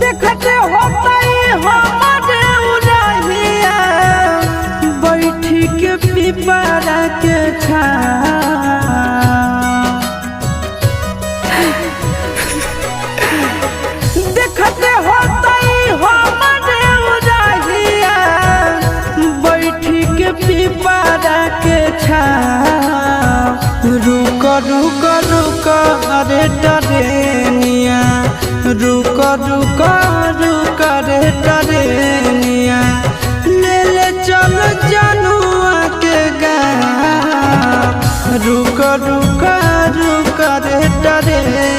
देखते होता हमारे उड़हिया बैठी के पिपरा के देखते होता हमारे उड़हिया बैठी के पिपरा के रुक रुक रुक अरे टरेनिया रुक रुक रुक रे टरेनिया ले ले चल जनुआ के गाँव रुक रुक रुक रे टरेनिया।